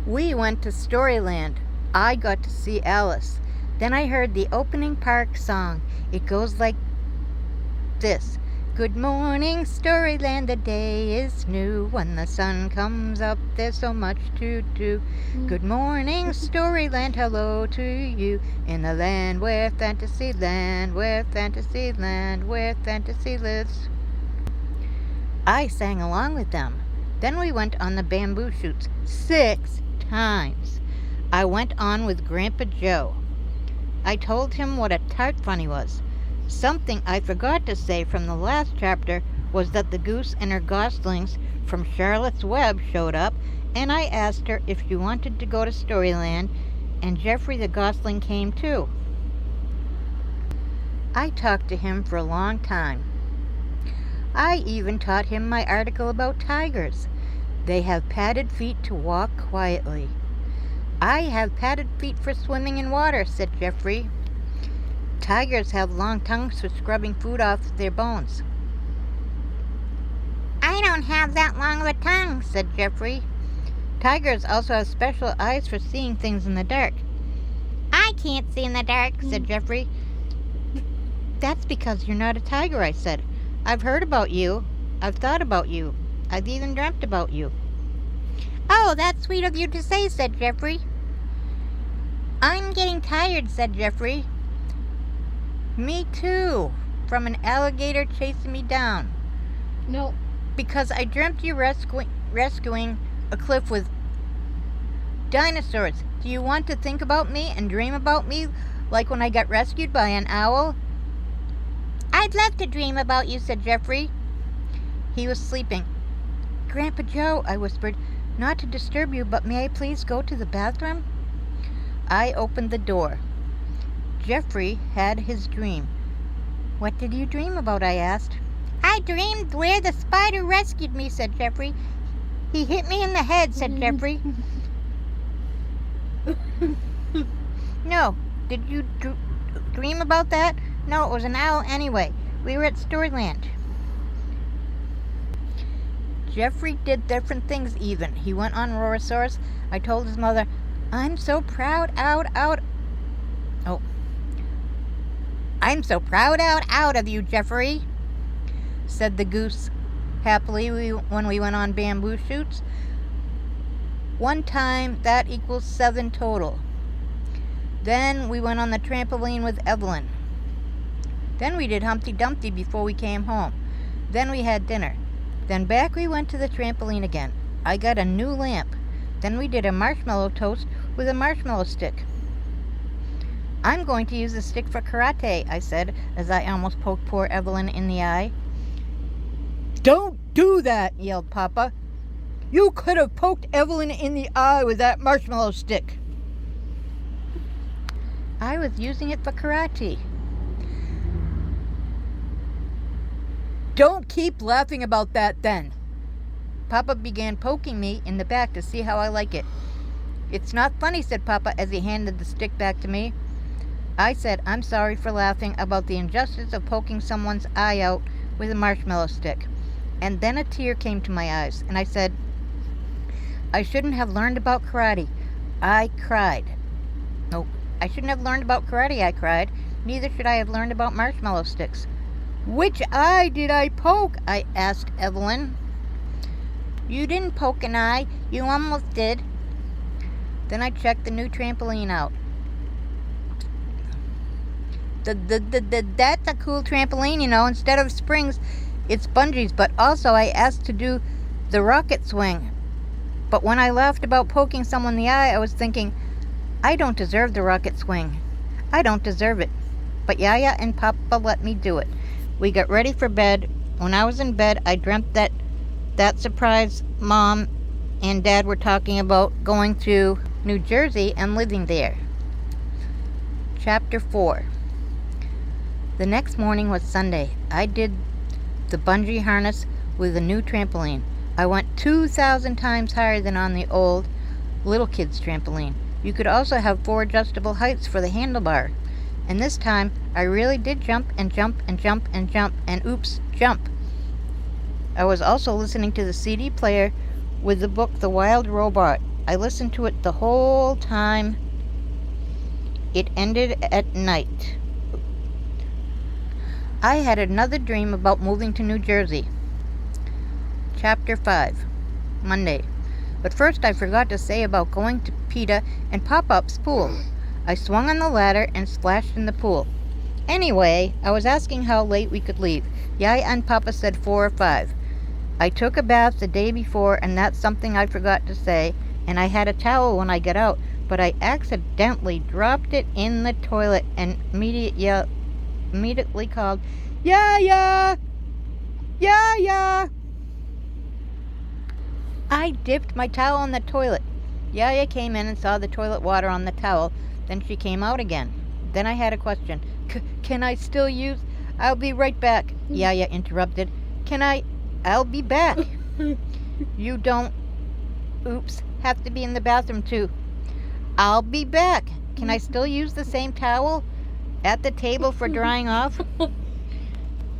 We went to Storyland. I got to see Alice. Then I heard the opening park song. It goes like this. Good morning, Storyland, the day is new. When the sun comes up, there's so much to do. Good morning, Storyland, hello to you. In the land where fantasy lives. I sang along with them. Then we went on the bamboo shoots 6 times. I went on with Grandpa Joe. I told him what a tart fun he was. Something I forgot to say from the last chapter was that the goose and her goslings from Charlotte's Web showed up, and I asked her if she wanted to go to Storyland, and Geoffrey the gosling came too. I talked to him for a long time. I even taught him my article about tigers. They have padded feet to walk quietly. I have padded feet for swimming in water, said Geoffrey. Tigers have long tongues for scrubbing food off their bones. I don't have that long of a tongue, said Geoffrey. Tigers also have special eyes for seeing things in the dark. I can't see in the dark, said Geoffrey. That's because you're not a tiger, I said. I've heard about you. I've thought about you. I've even dreamt about you. Oh, that's sweet of you to say, said Geoffrey. I'm getting tired, said Geoffrey. Me too, from an alligator chasing me down. No. Because I dreamt you rescuing a cliff with dinosaurs. Do you want to think about me and dream about me like when I got rescued by an owl? I'd love to dream about you, said Geoffrey. He was sleeping. Grandpa Joe, I whispered, not to disturb you, but may I please go to the bathroom? I opened the door. Geoffrey had his dream. What did you dream about? I asked. I dreamed where the spider rescued me, said Geoffrey. He hit me in the head, said Geoffrey. No, did you dream about that? No, it was an owl anyway. We were at Storyland. Geoffrey did different things even. He went on Rorosaurus. I told his mother, I'm so proud I'm so proud out of you, Geoffrey, said the goose happily when we went on bamboo shoots. 1 time, that equals 7 total. Then we went on the trampoline with Evelyn. Then we did Humpty Dumpty before we came home. Then we had dinner. Then back we went to the trampoline again. I got a new lamp. Then we did a marshmallow toast with a marshmallow stick. I'm going to use the stick for karate, I said, as I almost poked poor Evelyn in the eye. Don't do that, yelled Papa. You could have poked Evelyn in the eye with that marshmallow stick. I was using it for karate. Don't keep laughing about that then. Papa began poking me in the back to see how I like it. It's not funny, said Papa as he handed the stick back to me. I said I'm sorry for laughing about the injustice of poking someone's eye out with a marshmallow stick. And then a tear came to my eyes, and I said, I shouldn't have learned about karate. I cried. No, I shouldn't have learned about karate, I cried. Neither should I have learned about marshmallow sticks. Which eye did I poke? I asked Evelyn. You didn't poke an eye. You almost did. Then I checked the new trampoline out. That's a cool trampoline, you know. Instead of springs, it's bungees. But also I asked to do the rocket swing. But when I laughed about poking someone in the eye, I was thinking, I don't deserve the rocket swing. I don't deserve it. But Yaya and Papa let me do it. We got ready for bed. When I was in bed, I dreamt that surprise Mom and Dad were talking about going to New Jersey and living there. Chapter 4. The next morning was Sunday. I did the bungee harness with a new trampoline. I went 2,000 times higher than on the old little kids trampoline. You could also have 4 adjustable heights for the handlebar. And this time, I really did jump and jump and jump and jump and oops, jump. I was also listening to the CD player with the book The Wild Robot I listened to it the whole time. It ended at night. I had another dream about moving to New Jersey. Chapter 5. Monday. But first I forgot to say about going to Peta and Pop-Up's pool. I swung on the ladder and splashed in the pool. Anyway, I was asking how late we could leave. Yaya and Papa said 4 or 5. I took a bath the day before, and that's something I forgot to say, and I had a towel when I got out, but I accidentally dropped it in the toilet and immediately called, Yaya! Yaya! I dipped my towel in the toilet. Yaya came in and saw the toilet water on the towel. Then she came out again. Then I had a question. Can I still use? I'll be right back, Yaya interrupted. I'll be back. You don't, have to be in the bathroom too. I'll be back. Can I still use the same towel at the table for drying off?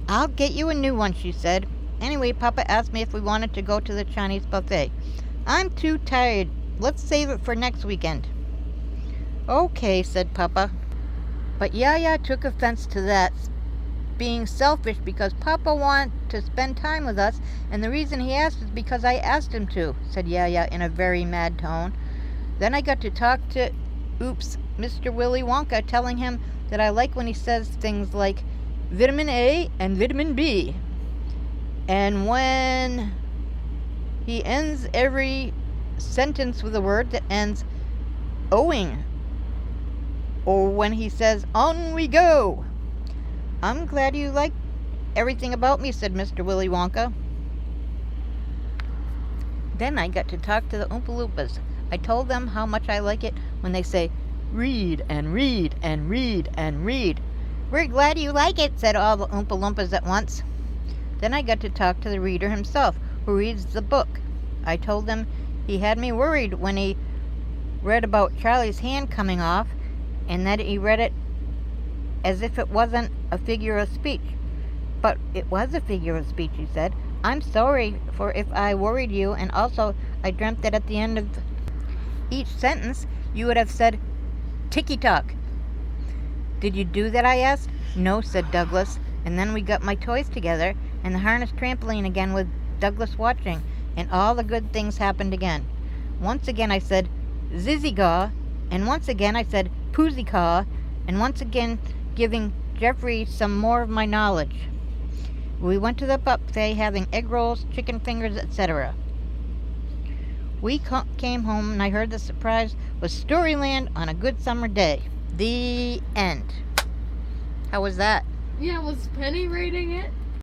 I'll get you a new one, she said. Anyway, Papa asked me if we wanted to go to the Chinese buffet. I'm too tired. Let's save it for next weekend. Okay, said Papa. But Yaya took offense to that, being selfish because Papa wanted to spend time with us, and the reason he asked is because I asked him to, said Yaya in a very mad tone. Then I got to talk to, Mr. Willy Wonka, telling him that I like when he says things like vitamin A and vitamin B. And when he ends every sentence with a word that ends owing, or when he says, on we go. I'm glad you like everything about me, said Mr. Willy Wonka. Then I got to talk to the Oompa Loompas. I told them how much I like it when they say, read and read and read and read. We're glad you like it, said all the Oompa Loompas at once. Then I got to talk to the reader himself, who reads the book. I told him he had me worried when he read about Charlie's hand coming off, and that he read it as if it wasn't a figure of speech. But it was a figure of speech, he said. I'm sorry for if I worried you, and also I dreamt that at the end of each sentence you would have said, ticky-tock. Did you do that, I asked. No, said Douglas. And then we got my toys together, and the harness trampoline again with Douglas watching, and all the good things happened again. Once again I said, zizzy-gaw, and once again I said, poozy-caw, and once again giving Jeffrey some more of my knowledge. We went to the buffet having egg rolls, chicken fingers, etc. We came home and I heard the surprise was Storyland on a good summer day. The end. How was that? Yeah, was Penny rating it?